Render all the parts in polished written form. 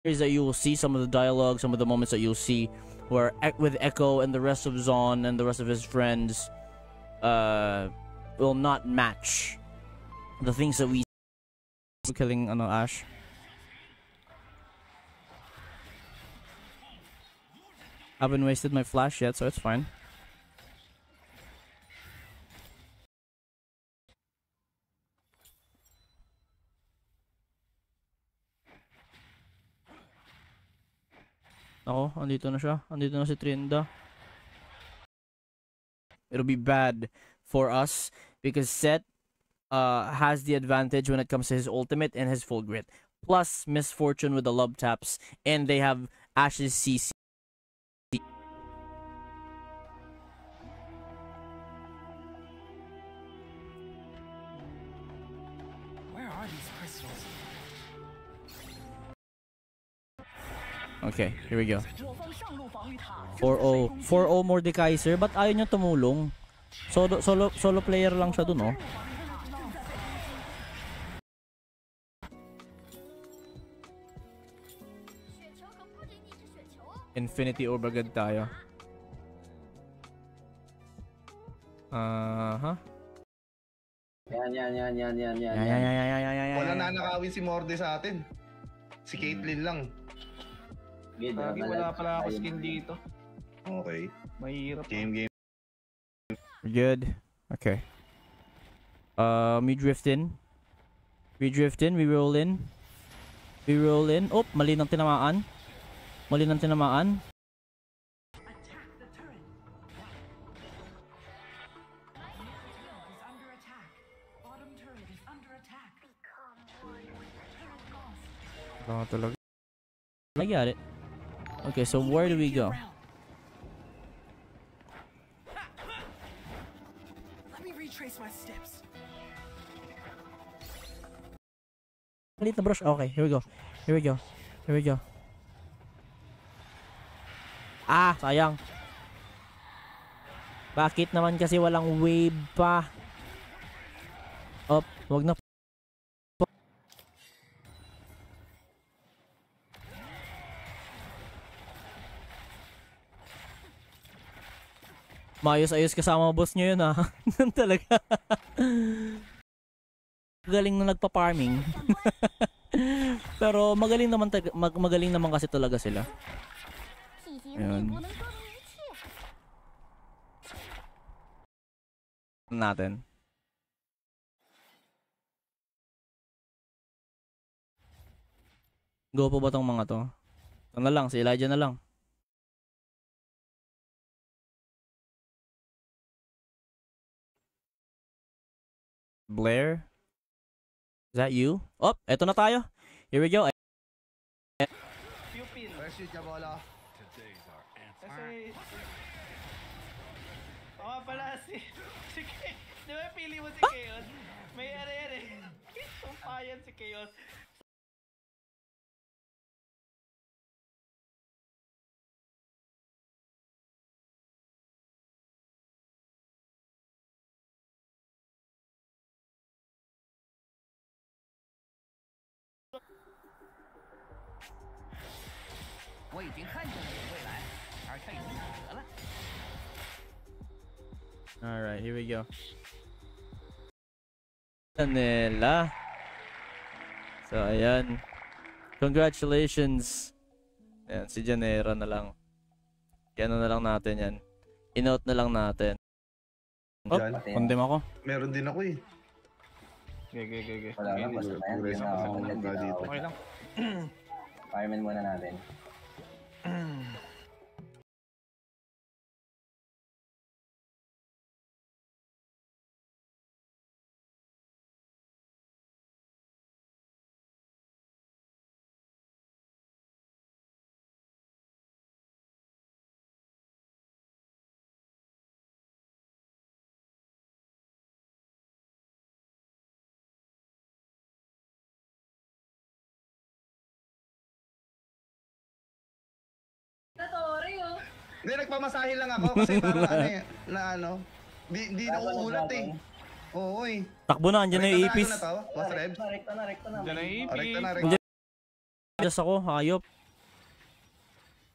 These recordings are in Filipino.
that you will see, some of the dialogue, some of the moments that you'll see where with Echo and the rest of Zon and the rest of his friends will not match the things that we see. Killing Ash. Haven't wasted my flash yet, so it's fine. Ako, andito na siya. Andito na si Trinda. It'll be bad for us because Seth has the advantage when it comes to his ultimate and his full grit. Plus Misfortune with the love taps, and they have Ash's CC. Where are these crystals? Okay, here we go. 4-0. 4-0 Mordekaiser. Ba't ayaw niya tumulong? Solo player lang siya dun, oh. Infinity Orb agad tayo. Yan. Wala na nakawin si Morde sa atin. Si Caitlyn lang. Lagi wala pala ako skin dito. Okay. Mahirap. Game. Good. Okay. We drift in. We roll in. Oh, mali ng tinamaan. I got it. Okay, so where do we go? Let me retrace my steps. Malit na brush. Okay, here we go. Ah, sayang. Bakit naman kasi walang wave pa? Op, wag na. Maayos-ayos kasama boss nyo yun, ha? Talaga. Galing na nagpa-farming. Pero magaling naman kasi talaga sila. Ayun. Natin. Go po ba tong mga to? Ito na lang, si Elijah na lang. Blair? Is that you? Oh, eto na tayo. Here we go. First ka bola. Kasi... Oo pala si Chaos. Di ba pili mo si Chaos? May ano yan eh. Sumpayan si Chaos. Alright, here we go. Nila. So, ayan. Congratulations. Ayan, si Janera na lang. Ano na lang natin yan. Inote na lang natin. Oh, condemn ako. Meron din ako eh. Okay. Wala lang, basta na yan. Okay lang. Fireman muna natin. Hindi, nagpamasahe lang ako kasi parang di na uulat eh. Oo eh. Takbo na, andyan na yung ipis. Rekta na to, boss Rebs. Rekta na. Diyan na yung Rekta ipis. na. Just ako, hayop.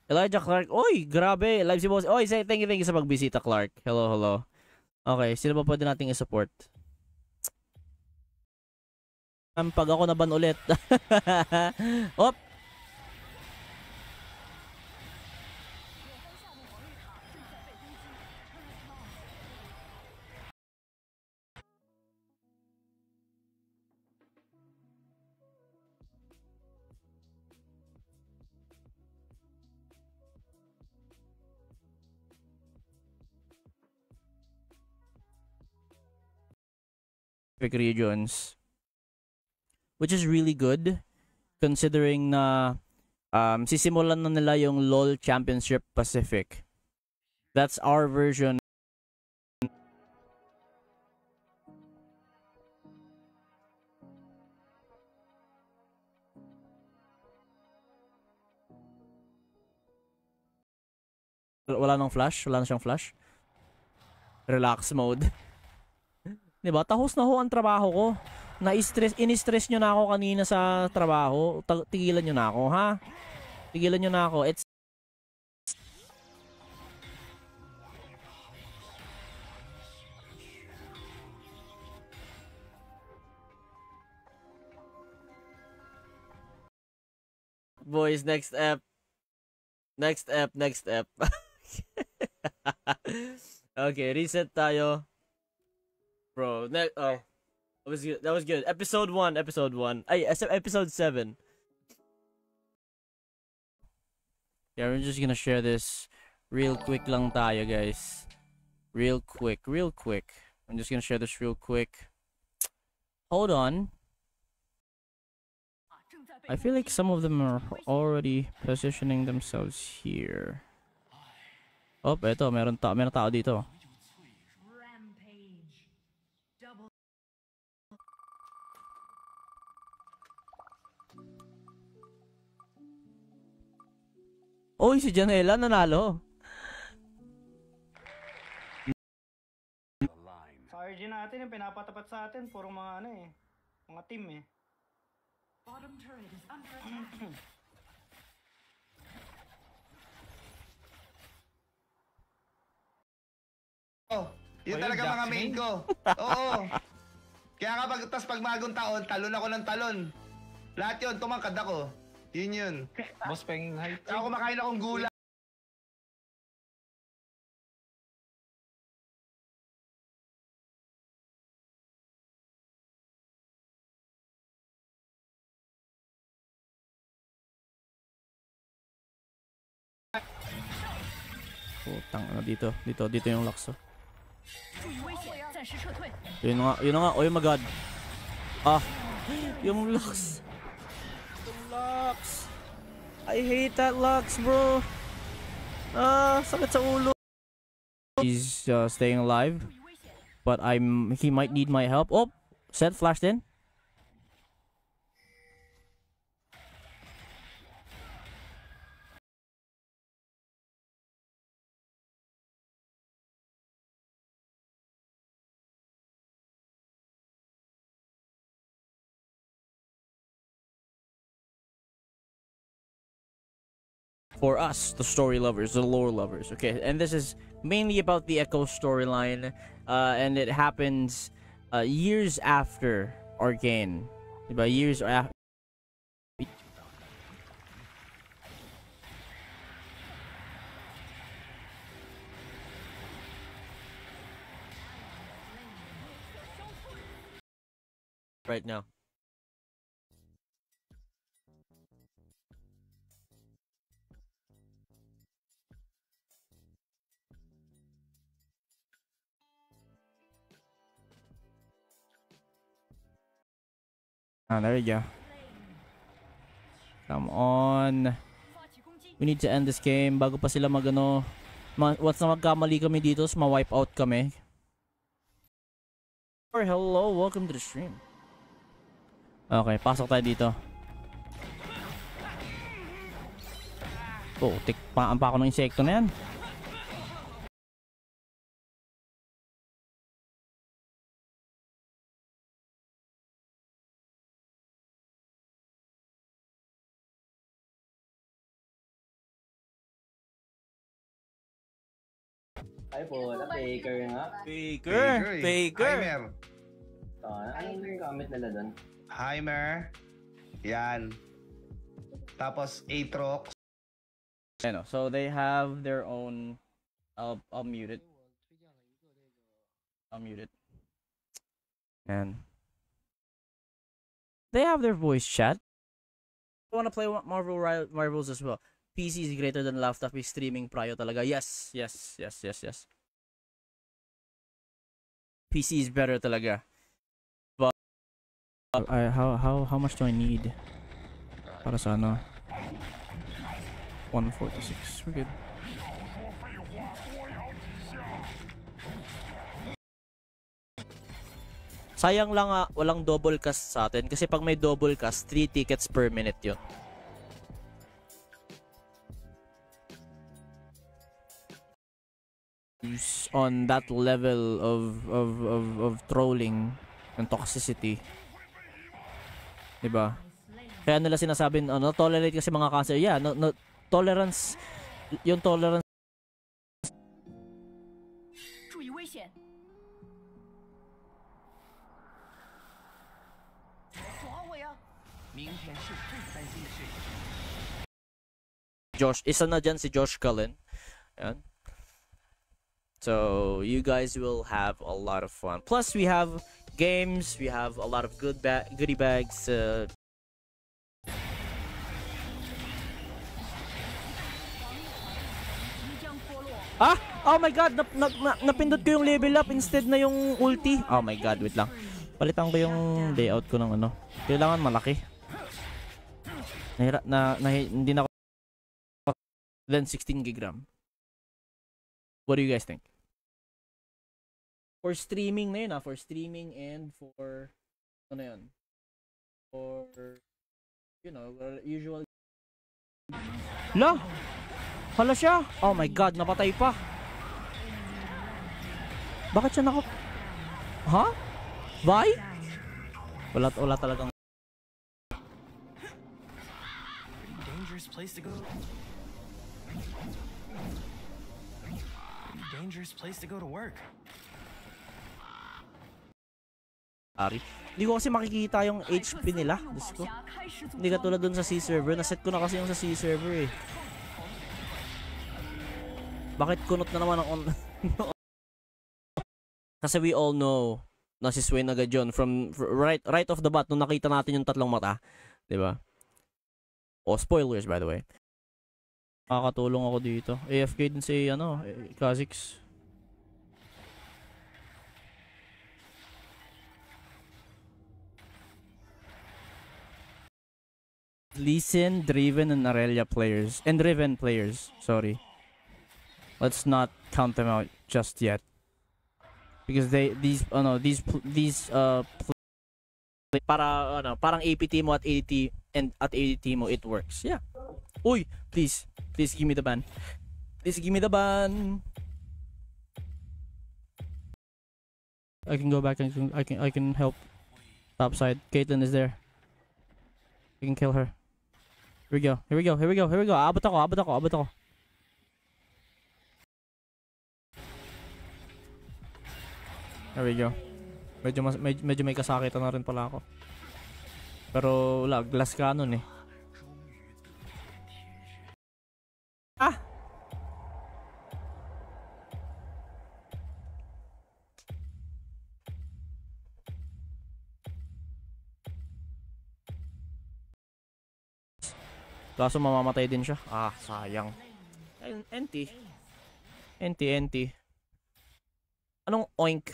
Elijah Clark. Oy, grabe. Live si boss. Oy, thank you sa pagbisita, Clark. Hello, hello. Okay, sino ba pwede nating i-support? Pag ako naban ulit. Op! Regions, which is really good considering na sisimulan na nila yung LoL Championship Pacific. That's our version. Wala nang flash, wala na siyang flash. Relax mode. Diba? Tahos na ho ang trabaho ko. Ini-stress nyo na ako kanina sa trabaho. Tigilan nyo na ako, ha? Tigilan nyo na ako. It's... Boys, next app. Next app. Okay, reset tayo. Bro, that was good. Episode 1. Ay, episode 7. Yeah, we're just gonna share this real quick lang tayo, guys. Real quick. I'm just gonna share this real quick. Hold on. I feel like some of them are already positioning themselves here. Oh, eto, meron tao dito. Oy, si Janela nanalo. Sa RG natin, yung pinapatapat sa atin, puro mga ano eh. Mga team eh. Bottom turret is under attack. Oh, yun Oh, talaga yun, mga Jackson. main ko. Oo. Kaya nga pag bagong taon, talon ako ng talon. Lahat yun, tumangkad ako. Yun. Boss Peng hype. Saka kumakain akong gula. Putang ano dito yung Lux. 注意危险，暂时撤退。 Yun na nga. Oh my god. Ah, yung Lux. Yung Lux. I hate that Lux, bro. Ah, sakit sa ulo. He's staying alive, but he might need my help. Oh, Seth flashed in. For us, the story lovers, the lore lovers, okay? And this is mainly about the Echo storyline, and it happens years after Arcane. Diba? Years after. Right now. Ah, there you go. Come on. We need to end this game bago pa sila magano. Once na magkamali kami dito, ma-wipe out kami. Hello, welcome to the stream. Okay, pasok tayo dito. Oh, tikpaan pa ako ng insekto na yan. Ay po, na Faker nga. Faker. Heimer. Anong yung gamit nila doon? Heimer. Yan. Tapos Aatrox. Ano, so they have their own. I'll mute it. And they have their voice chat. I want to play Marvels as well. PC is greater than laptop is streaming prior talaga. Yes. PC is better talaga. But how much do I need? Para sa ano? 146. We're good. Sayang lang walang double cast sa atin kasi pag may double cast 3 tickets per minute 'yun. On that level of trolling and toxicity. 'Di ba? Kaya nila sinasabi tolerate kasi mga cancer. Yeah, no tolerance, yung tolerance. 注意危险！抓我呀！明天是我最担心的事。 Josh, isa na dyan si Josh Cullen. Ayan. So, you guys will have a lot of fun. Plus, we have games, we have a lot of goodie bags. Oh my god, napindot ko yung level up instead na yung ulti. Oh my god, wait lang. Palitan ko yung layout ko ng ano. Kailangan malaki. Hindi na ako. Then 16 gig RAM. What do you guys think? For streaming na yun for streaming and for ano yun? For usual. La! Hala siya! Oh my god, napatay pa! Bakit siya naka... Ha? Bye? Wala talagang... Dangerous place to go. Dangerous place to go to work. Ari. Hindi ko kasi makikita yung HP nila. Diyos ko. Hindi katulad dun sa C server. Naset ko na kasi yung sa C server eh. Bakit kunot na naman ang Kasi we all know na si Swain agad yun from right off the bat nung nakita natin yung tatlong mata. Diba? Spoilers by the way. Makakatulong ako dito. AFK din si Kha'Zix. Lee Sin, Draven, and Aurelia players. And Riven players. Sorry. Let's not count them out just yet. Because parang APT mo at ADT mo it works. Yeah. Uy, please give me the ban. Please give me the ban. I can go back and I can help. Top side. Caitlyn is there. We can kill her. Here we go. Abot ako. There we go. Medyo may kasakitan na rin pala ako. Pero wala, glass cannon eh. Ah! Kaso mamamatay din siya. Ah, sayang. NT. Anong oink?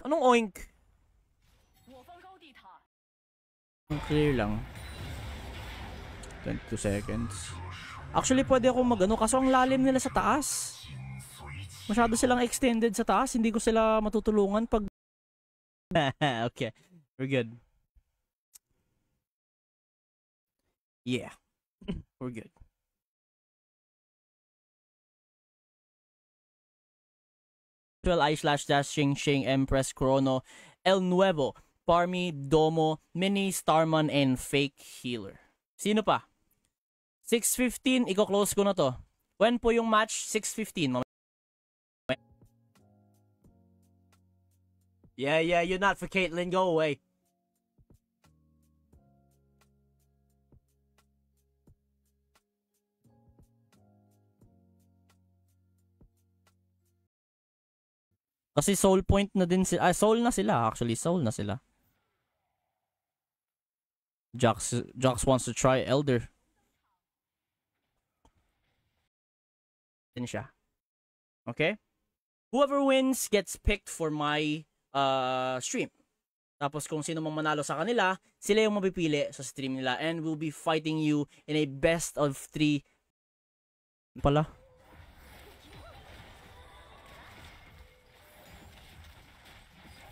Clear lang. 22 seconds. Actually, pwede ako magano kaso ang lalim nila sa taas. Masyado silang extended sa taas. Hindi ko sila matutulungan pag... Okay. We're good. Yeah. We're good. I/Shing Empress Chrono El Nuevo Parmy Domo Mini Starman and Fake Healer. Sino pa? 6:15 iko-close ko na to. When po yung match? 6:15. Yeah, you're not for Caitlyn. Go away. Kasi soul point na din sila. Soul na sila actually. Soul na sila. Jax wants to try Elder. Din siya. Okay? Whoever wins gets picked for my stream. Tapos kung sino mang manalo sa kanila, sila yung mapipili sa stream nila and we'll be fighting you in a best of 3 pala.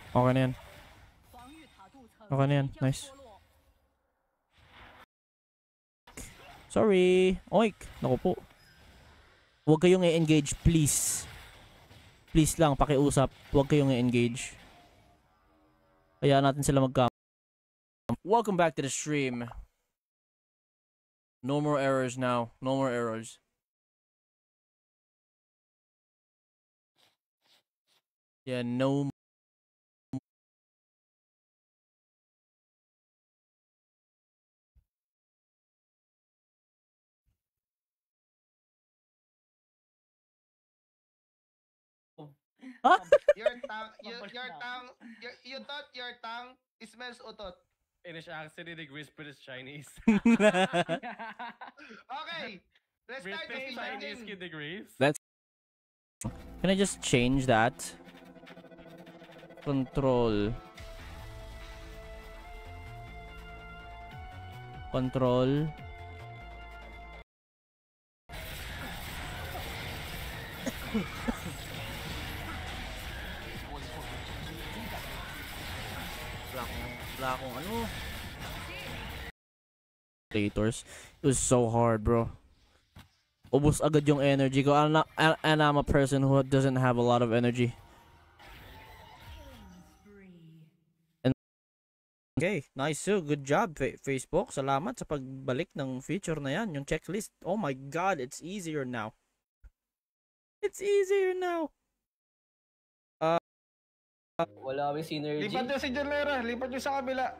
Okay na yan. Okay na yan. Nice. Sorry. Oink. Naku po. Huwag kayong i-engage, please. Please lang, pakiusap. Huwag kayong i-engage. Kaya natin sila magkam. Welcome back to the stream. No more errors now. No more errors. Yeah, no. Huh? You thought your tongue smells utot. It is actually the British Chinese. Okay, let's start the British Chinese game. degrees. Can I just change that? Control. Control. Wala akong ano. It was so hard, bro. Ubus agad yung energy ko. And I'm a person who doesn't have a lot of energy. And okay, nice too. Good job, Facebook. Salamat sa pagbalik ng feature na yan. Yung checklist. Oh my god, it's easier now. It's easier now. Wala kami synergy. Lipat nyo si Jonlera, lipat nyo sa kabila.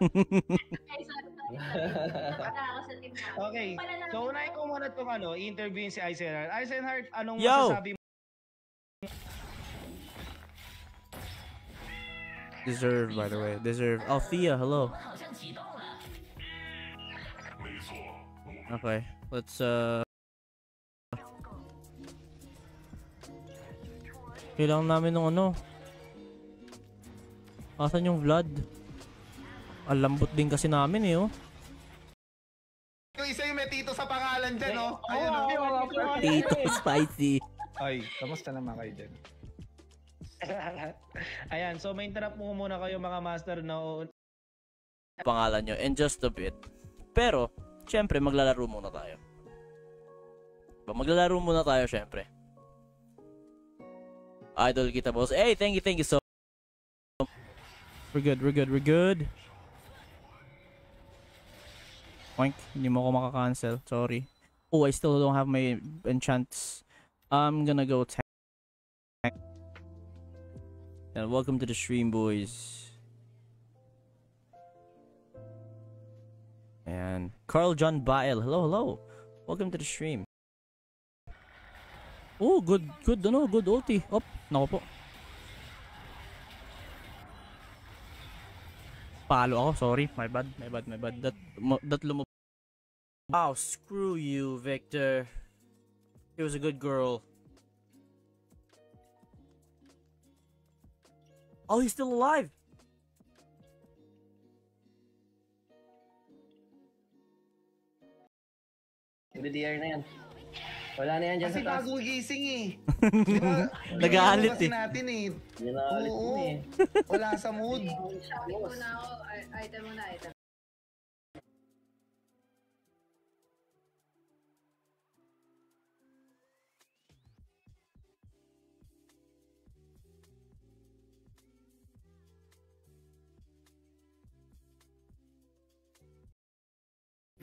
Okay, so unahin ko muna itong i-interviewin si Eisenhart. Eisenhart, anong Yo! masasabi mo? Deserve, by the way. Deserve. Althea, hello. Okay, let's kailangan namin ng ano. Asan yung Vlad? Ang lambot din kasi namin eh, oh. Yung isa yung may tito sa pangalan dyan, oh. Ayun, Tito spicy. Ay, kamusta naman kayo dyan? Ayan, so may interrupt mo muna kayo mga master na Pangalan nyo in just a bit. Pero, syempre, maglalaro muna tayo. Maglalaro muna tayo, syempre. Idol kita, boss. Hey, thank you so. We're good. Oink, hindi mo ako maka-cancel. Sorry. Oh, I still don't have my enchants. I'm gonna go tank. And welcome to the stream, boys. And Carl John Bael. Hello. Welcome to the stream. Oh, good ulti. Oh, nako po. Palo ako, sorry. My bad. That Wow, screw you, Victor. He was a good girl. Oh, he's still alive. BDR na yan. Wala na yan dyan Kasi sa taas. bago gising eh. Di ba? Nag-aalit Kasi eh. natin eh. Yan na alis Oo. mo eh. Wala sa mood. Shopping muna ako. Item muna, item.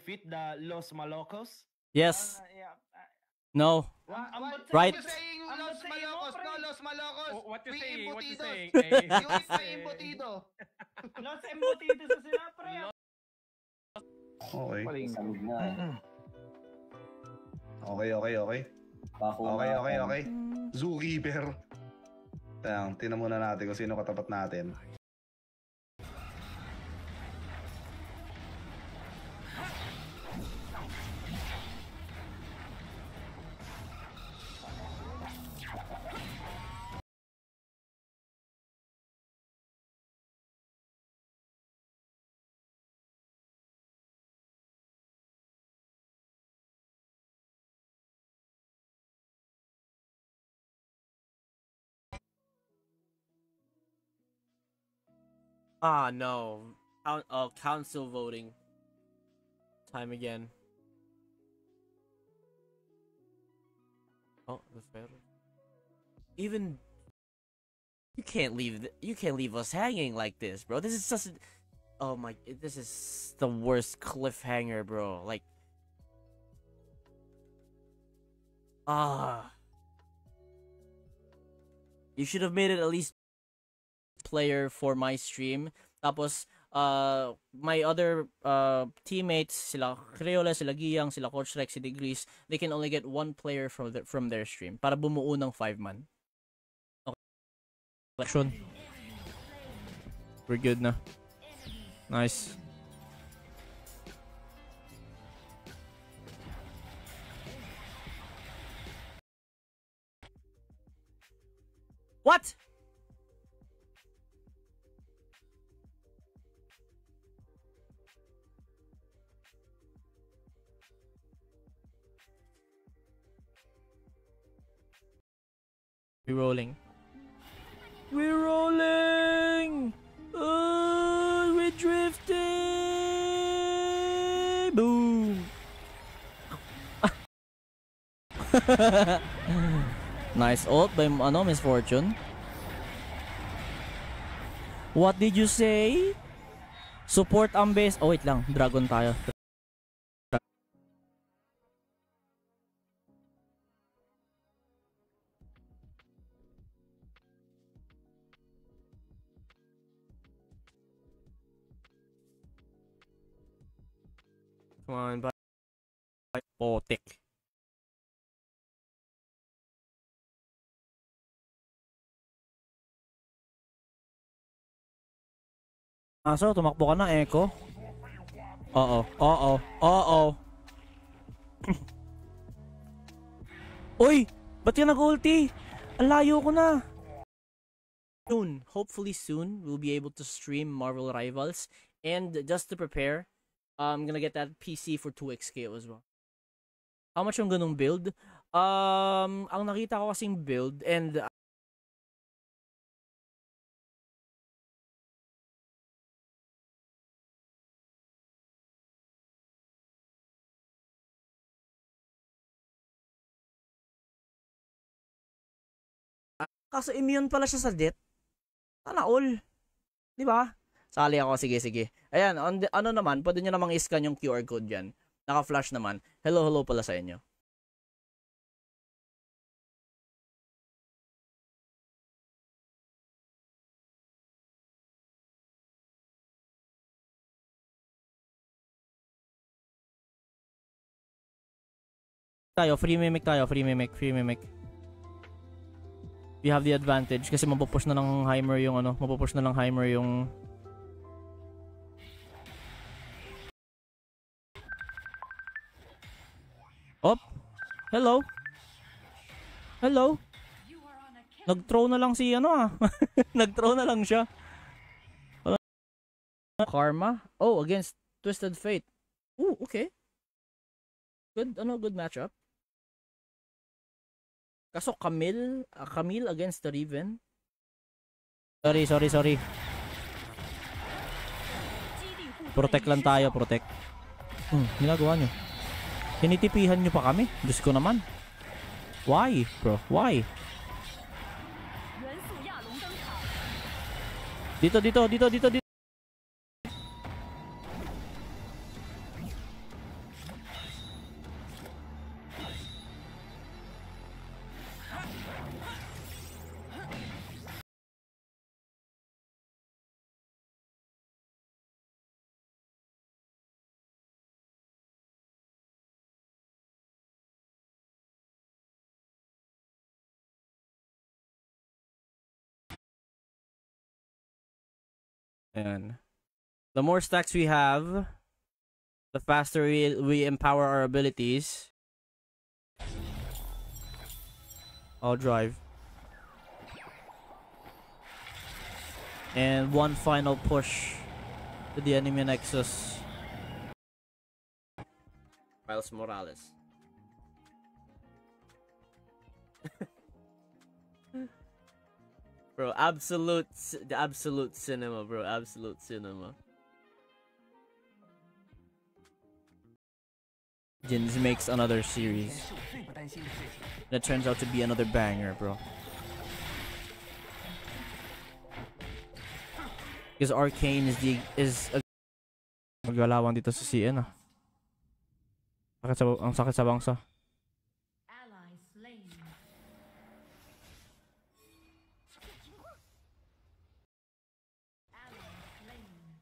fit the Los Malocos. Yes. Yeah. No. I'm not Right. What you saying, I'm Los not saying Malocos? no, No, Los Malocos. What you We saying? What you embutidos. saying? Yung isa embutido. Los embutidos na sila, pre. Okay. Samig na. Okay. Bako Okay. Zookeeper. Tingnan muna natin kung sino katapat natin. Ah, no. Council voting. Time again. Oh, the fair. Even you can't leave us hanging like this, bro. This is such a, oh my, this is the worst cliffhanger, bro. Like, you should have made it at least player for my stream. Tapos my other teammates, sila Creola, sila Giyang, sila Coach Rex, si Degrees, they can only get one player from their stream para bumuo ng 5-man. Okay. Action. We're good na. Nice. What? We're rolling. We're rolling! We're drifting! Boom! Nice ult by Miss Fortune. What did you say? Support ang base. Oh, wait lang. Dragon tayo. Come on, bye. Potik. So, tumakbo ka na, Echo. Oo. Uy! Ba't ka nag-ulti? Ang layo ko na. Soon, hopefully soon, we'll be able to stream Marvel Rivals. And just to prepare, I'm gonna get that PC for 2xKO as well. How much yung ganung build? Ang nakita ko kasing build and kaso immune pala siya sa death. Sana all. 'Di ba? Sali ako, sige. Ayan, ano naman, pwede nyo namang i-scan yung QR code dyan. Naka-flash naman. Hello pala sa inyo. Free mimic. We have the advantage kasi mapupush na ng Heimer yung Op. Hello. Nag-throw na lang si Nag-throw na lang siya. Karma. Oh, against Twisted Fate. Ooh, okay. Good matchup. Kaso Camille against the Riven. Sorry. Protect lang tayo, protect. Ginagawa nyo. Tinitipihan nyo pa kami. Diyos ko naman. Why, bro? Why? Dito. And the more stacks we have, the faster we empower our abilities. I'll drive. And one final push to the enemy Nexus. Miles Morales. Bro, the absolute cinema, bro. Absolute cinema. Jins makes another series. That turns out to be another banger, bro. Because Arcane is a maggalawan dito sa CN ah. Ang sakit sa bangsa.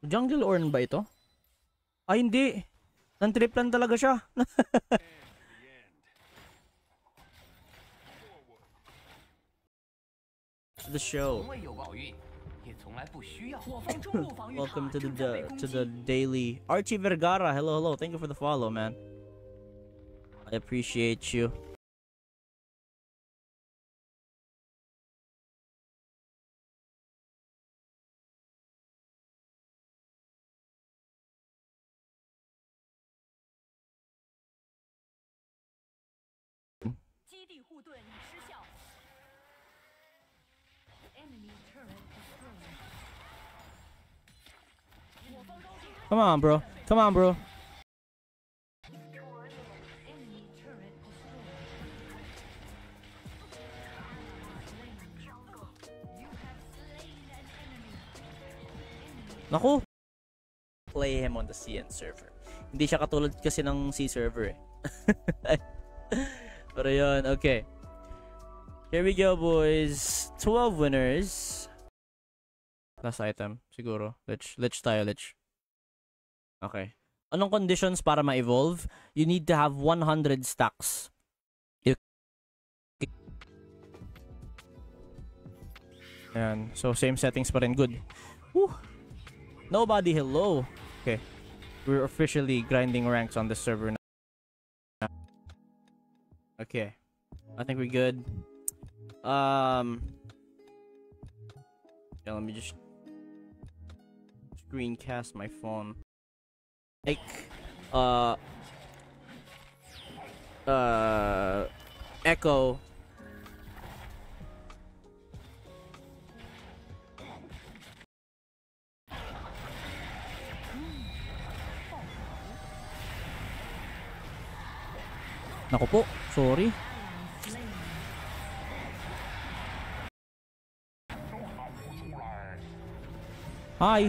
Jungle Ornn ba ito? Ay hindi. Nan-triplan talaga siya. The show. Welcome to the daily. Archie Vergara, hello. Thank you for the follow, man. I appreciate you. Come on, bro. Come on, bro. Naku. Play him on the CN server. Hindi siya katulad kasi ng C server eh. Pero yun, okay. Here we go, boys. 12 winners. Last item, siguro. Lich tayo, Lich. Okay. Anong conditions para ma-evolve? You need to have 100 stacks. Ayan. So, same settings pa rin. Good. Woo. Nobody, hello. Okay. We're officially grinding ranks on the server now. Okay. I think we're good. Yeah, let me just screencast my phone. Like, Echo. Naku po, sorry. Hi.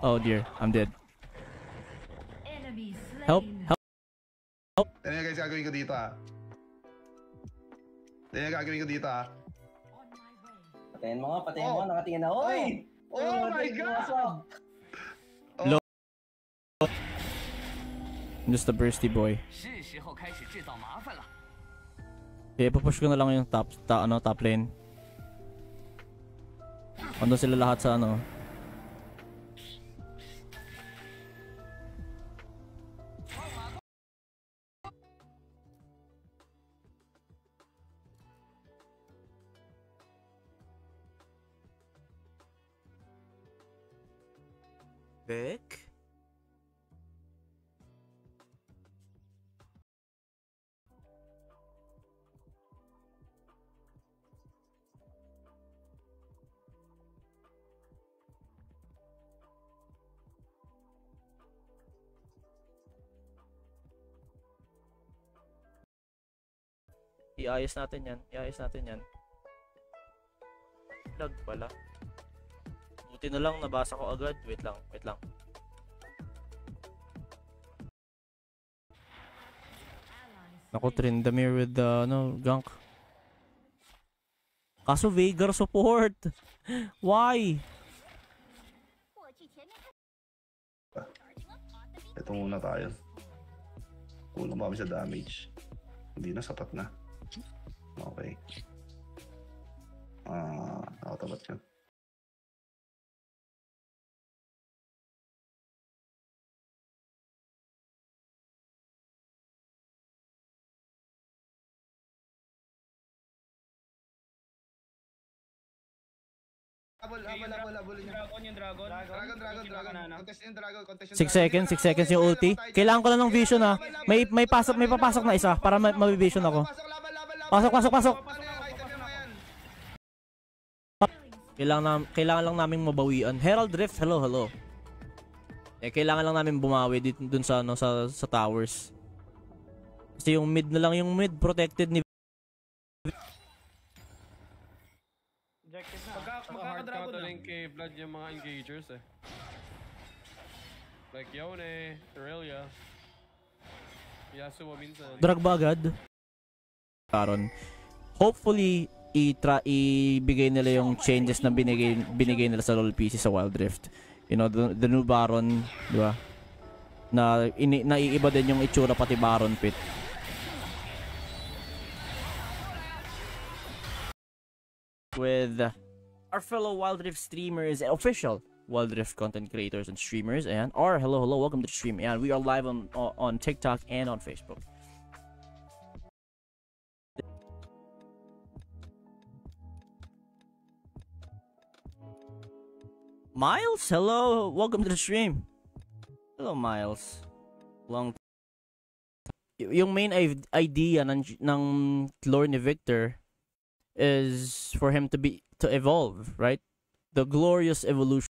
Oh dear, I'm dead. Help. Ano yung guys gagawin ko dito ah? Patayin mo, nakatingin na. Oy! Oh my God! I'm just a bursty boy. Okay, pupush ko na lang yung top lane. Andun sila lahat sa ano. Vic? Iayos natin yan. Lag pala. Buti na lang nabasa ko agad. Wait lang. Naku, Tryndamere with the gank. Kaso Veigar support. Why? Ito muna tayo. Kulang ba kami sa damage? Hindi na, sapat na. Okay. Nakatabat yun. Habol niya. Yung dragon. Contest yung dragon. 6 seconds, 6 seconds yung ulti. Kailangan ko lang ng vision ha. May papasok na isa para mabivision ako. Pasok. Kailangan lang naming mabawian. Herald Rift, hello. Kailangan lang namin bumawi dun sa towers. Kasi yung mid na lang yung mid protected ni Objective na. Magkakadragon na. Magkakadragon kay Vlad yung mga engagers eh. Like Yone, Aurelia, Yasuo minsan. drag ba agad? Karon. Hopefully ibigay nila yung changes na binigay nila sa LoL PC sa Wild Rift. You know, the new Baron, di ba? Naiiba din yung itsura pati Baron Pit. With our fellow Wild Rift streamers, official Wild Rift content creators and streamers, and hello, welcome to the stream. And we are live on TikTok and on Facebook. Miles, hello, welcome to the stream. Hello, Miles. Yung main idea ng lore ni Victor is for him to evolve, right? The glorious evolution